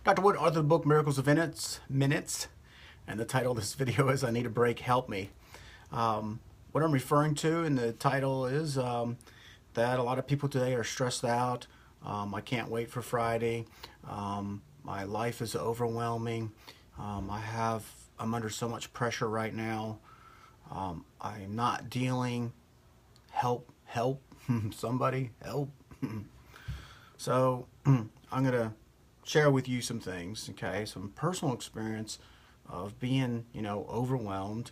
Dr. Wood, author of the book Miracles of Minutes, and the title of this video is I Need a Break, Help Me. What I'm referring to in the title is that a lot of people today are stressed out. I can't wait for Friday. My life is overwhelming. I'm under so much pressure right now. I'm not dealing. Help, somebody, help. So I'm going to share with you some things, okay? Some personal experience of being, overwhelmed.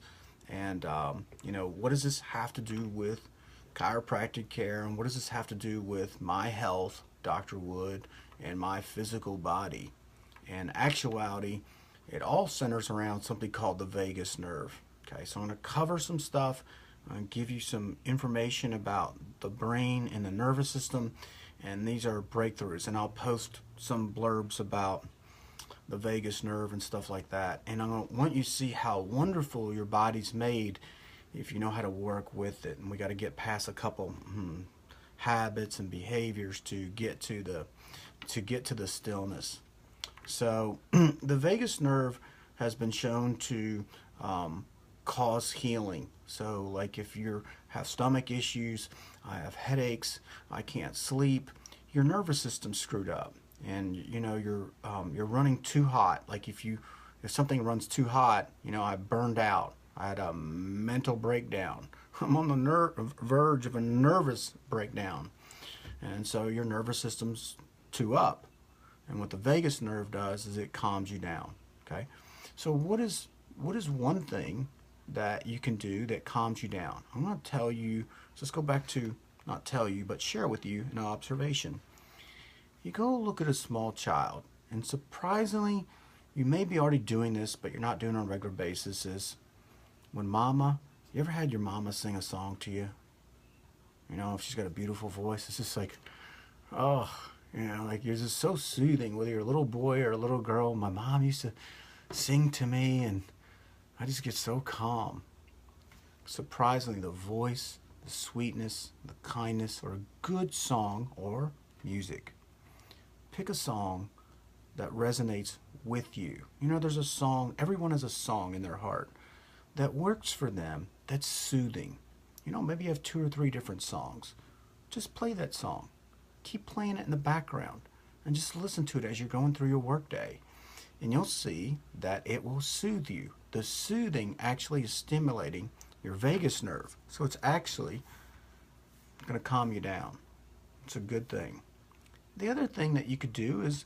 And, what does this have to do with chiropractic care? And what does this have to do with my health, Dr. Wood, and my physical body? In actuality, it all centers around something called the vagus nerve. Okay, so I'm going to cover some stuff and give you some information about the brain and the nervous system, and these are breakthroughs, and I'll post some blurbs about the vagus nerve and stuff like that. And I want you to see how wonderful your body's made if you know how to work with it. And we got to get past a couple habits and behaviors to get to the stillness. So the vagus nerve has been shown to cause healing. So like if you have stomach issues, I have headaches, I can't sleep, your nervous system's screwed up, and you're running too hot. Like if something runs too hot, I burned out. I had a mental breakdown. I'm on the verge of a nervous breakdown, and so your nervous system's too up. And what the vagus nerve does is it calms you down. Okay, so what is one thing that you can do that calms you down? I'm going to tell you. So let's go back to not tell you, but share with you an observation. You go look at a small child, and surprisingly, you may be already doing this, but you're not doing it on a regular basis. Is when you ever had your mama sing a song to you? If she's got a beautiful voice, it's just like, oh, like you're just so soothing. Whether you're a little boy or a little girl, my mom used to sing to me, and I just get so calm. Surprisingly, the voice, the sweetness, the kindness, or a good song or music. Pick a song that resonates with you. There's a song, everyone has a song in their heart that works for them, that's soothing. Maybe you have 2 or 3 different songs. Just play that song. Keep playing it in the background and just listen to it as you're going through your workday. And you'll see that it will soothe you. The soothing actually is stimulating your vagus nerve. So it's actually going to calm you down. It's a good thing. The other thing that you could do is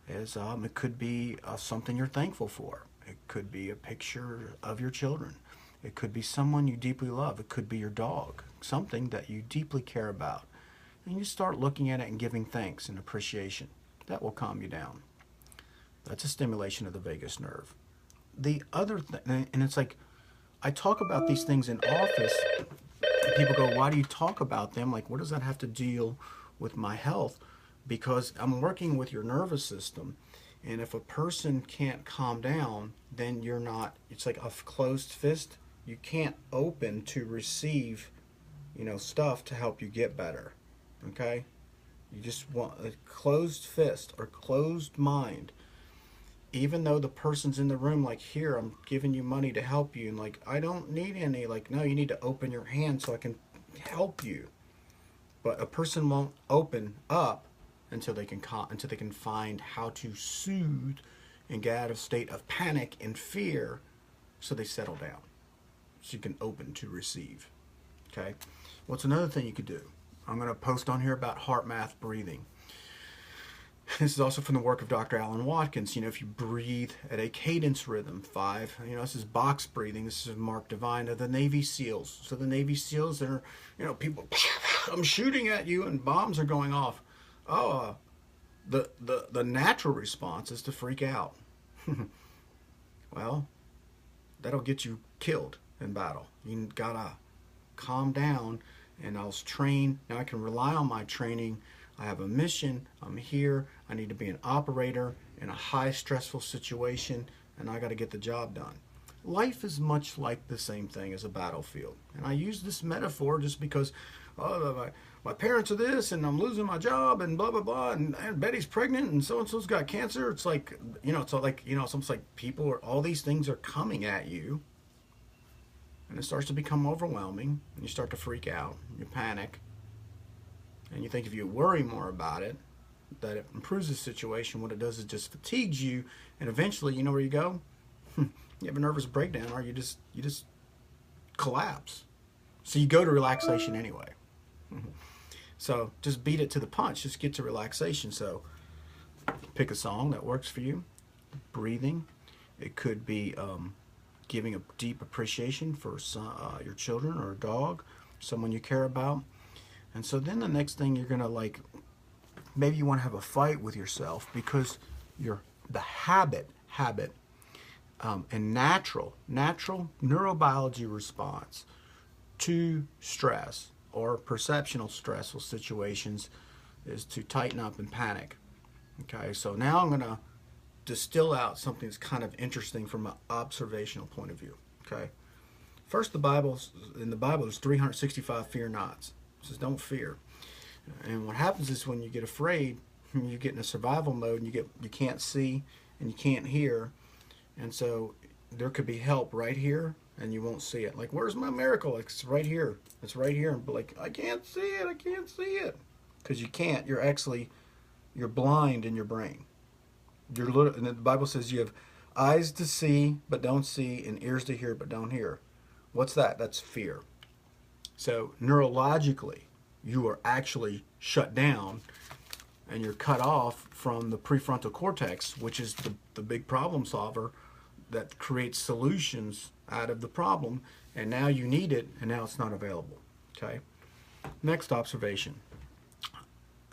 it could be something you're thankful for. It could be a picture of your children. It could be someone you deeply love. It could be your dog, something that you deeply care about. And you start looking at it and giving thanks and appreciation. That will calm you down. That's a stimulation of the vagus nerve. The other thing, and it's like, I talk about these things in office, and people go, why do you talk about them? Like, what does that have to deal with my health? Because I'm working with your nervous system, and if a person can't calm down, then it's like a closed fist. You can't open to receive, stuff to help you get better, okay? You just want a closed fist or closed mind. Even though the person's in the room, like, here, I'm giving you money to help you, and like, I don't need any, like, no, you need to open your hand so I can help you. But a person won't open up until they can find how to soothe and get out of a state of panic and fear, so they settle down. So you can open to receive. Okay? What's another thing you could do? I'm going to post on here about HeartMath breathing. This is also from the work of Dr. Alan Watkins. If you breathe at a cadence rhythm, 5, this is box breathing. This is Mark Divine of the Navy SEALs. So the Navy SEAls are, people, I'm shooting at you and bombs are going off. Oh, the natural response is to freak out. Well, that'll get you killed in battle. You gotta calm down, and I'll train. Now I can rely on my training. I have a mission. I'm here. I need to be an operator in a high stressful situation, and I got to get the job done. Life is much like the same thing as a battlefield. And I use this metaphor just because oh, my parents are this, and I'm losing my job, and blah blah blah, and Betty's pregnant, and so and so's got cancer. It's like, it's like, it's almost like all these things are coming at you, and it starts to become overwhelming, and you start to freak out, you panic, and you think if you worry more about it, that it improves the situation. What it does is just fatigues you, and eventually, you know where you go? You have a nervous breakdown, or you just collapse. So you go to relaxation anyway. So just beat it to the punch. Just get to relaxation. So pick a song that works for you. Breathing. It could be giving a deep appreciation for your children or a dog, someone you care about. And so then the next thing you're gonna maybe you want to have a fight with yourself because the habit and natural neurobiology response to stress or perceptional stressful situations is to tighten up and panic. Okay, so now I'm going to distill out something that's kind of interesting from an observational point of view. Okay, first, in the Bible there's 365 fear nots. It says don't fear. And what happens is when you get afraid, you get in a survival mode, and you can't see and you can't hear, and so there could be help right here, and you won't see it. Like, where's my miracle? It's right here. It's right here. And like, I can't see it. I can't see it, because you can't. You're blind in your brain. And the Bible says you have eyes to see but don't see, and ears to hear but don't hear. What's that? That's fear. So neurologically, you are actually shut down, and you're cut off from the prefrontal cortex, which is the big problem solver that creates solutions out of the problem, and now you need it, and now it's not available. Okay? Next observation.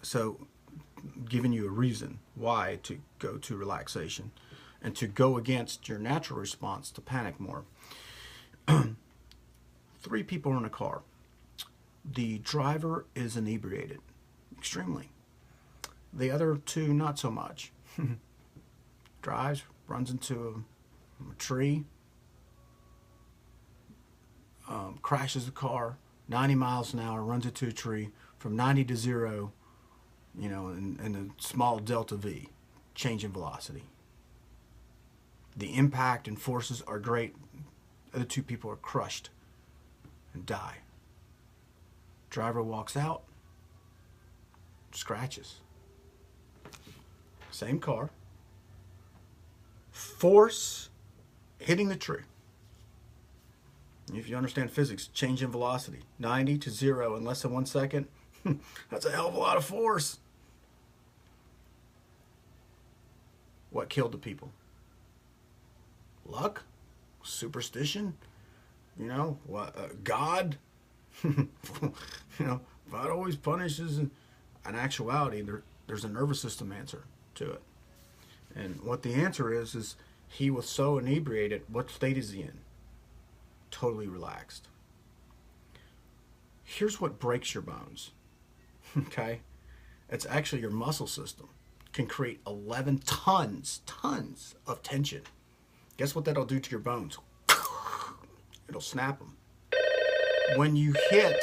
So, giving you a reason why to go to relaxation and to go against your natural response to panic more. 3 people are in a car. The driver is inebriated, extremely. The other 2, not so much. Drives, runs into a tree, crashes the car, 90 miles an hour, runs into a tree, from 90 to 0, in a small delta V, change in velocity. The impact and forces are great. The other 2 people are crushed and die. Driver walks out, scratches. Same car. Force hitting the tree. If you understand physics, change in velocity. 90 to 0 in less than 1 second. That's a hell of a lot of force. What killed the people? Luck? Superstition? God? God always punishes. In actuality, there's a nervous system answer to it. And what the answer is he was so inebriated. What state is he in? Totally relaxed. Here's what breaks your bones. Okay? It's actually your muscle system can create 11 tons of tension. Guess what that'll do to your bones? It'll snap them. When you hit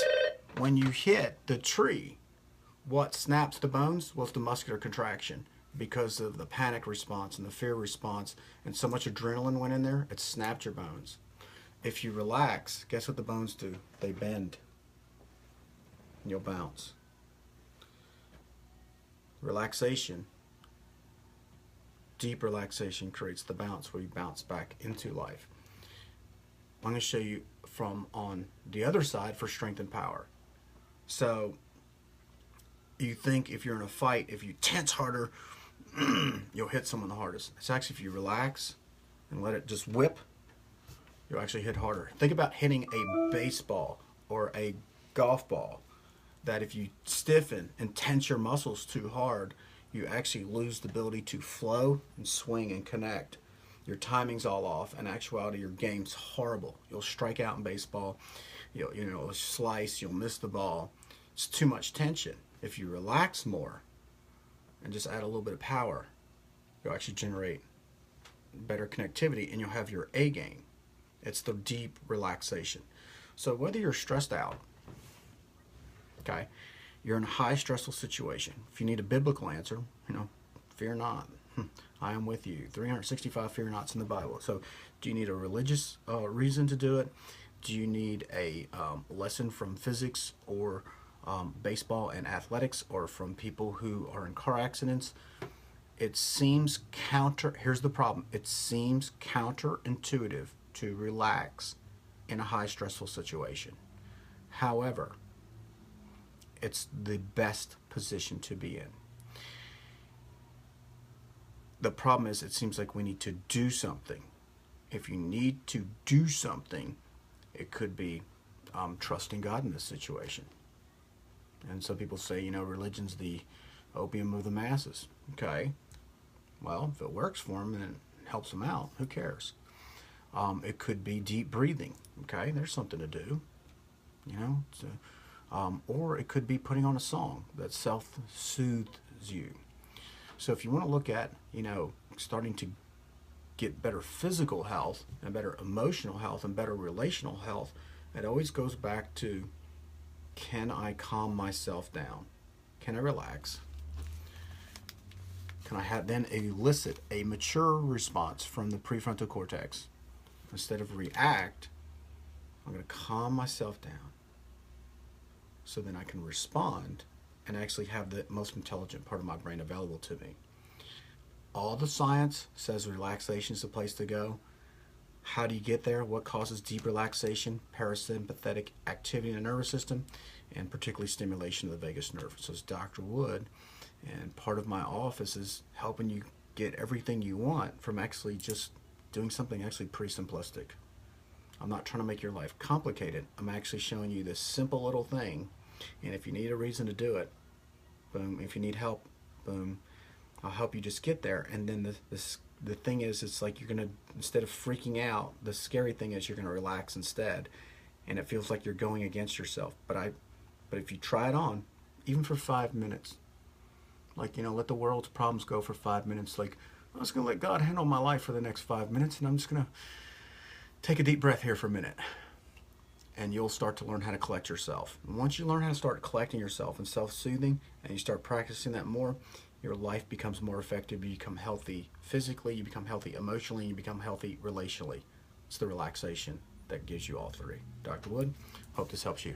the tree, what snaps the bones? Well, it's the muscular contraction, because of the panic response and the fear response, and so much adrenaline went in there, it snapped your bones. If you relax, guess what the bones do? They bend. And you'll bounce. Relaxation, deep relaxation, creates the bounce where you bounce back into life. I'm going to show you from on the other side for strength and power. So you think if you're in a fight, if you tense harder, you'll hit someone the hardest. It's actually if you relax and let it just whip, you'll actually hit harder. Think about hitting a baseball or a golf ball, that if you stiffen and tense your muscles too hard, you actually lose the ability to flow and swing and connect. Your timing's all off. In actuality, your game's horrible. You'll strike out in baseball, you'll slice, you'll miss the ball. It's too much tension. If you relax more and just add a little bit of power, you'll actually generate better connectivity, and you'll have your A game. It's the deep relaxation. So whether you're stressed out, Okay, you're in a high stressful situation. If you need a biblical answer, fear not. I am with you. 365 fear nots in the Bible. So, do you need a religious reason to do it? Do you need a lesson from physics or baseball and athletics, or from people who are in car accidents? It seems here's the problem. It seems counterintuitive to relax in a high stressful situation. However, it's the best position to be in. The problem is, it seems like we need to do something. If you need to do something, it could be trusting God in this situation. And some people say, religion's the opium of the masses. Okay, well, if it works for them and it helps them out, who cares? It could be deep breathing. Okay, there's something to do. Or it could be putting on a song that self-soothes you. So if you want to look at, starting to get better physical health and better emotional health and better relational health, it always goes back to, can I calm myself down? Can I relax? Can I then elicit a mature response from the prefrontal cortex? Instead of react, I'm going to calm myself down so then I can respond and actually have the most intelligent part of my brain available to me. All the science says relaxation is the place to go. How do you get there? What causes deep relaxation? Parasympathetic activity in the nervous system, and particularly stimulation of the vagus nerve. So it's Dr. Wood, and part of my office is helping you get everything you want from actually just doing something actually pretty simplistic. I'm not trying to make your life complicated. I'm actually showing you this simple little thing, and if you need a reason to do it, boom. If you need help, boom. I'll help you just get there. And then the thing is, it's like you're gonna, instead of freaking out, the scary thing is you're gonna relax instead, and it feels like you're going against yourself. But if you try it on, even for 5 minutes, like, let the world's problems go for 5 minutes. Like, I'm just gonna let God handle my life for the next 5 minutes, and I'm just gonna take a deep breath here for a minute. And you'll start to learn how to collect yourself. And once you learn how to start collecting yourself and self-soothing, and you start practicing that more, your life becomes more effective. You become healthy physically, you become healthy emotionally, you become healthy relationally. It's the relaxation that gives you all three. Dr. Wood, hope this helps you.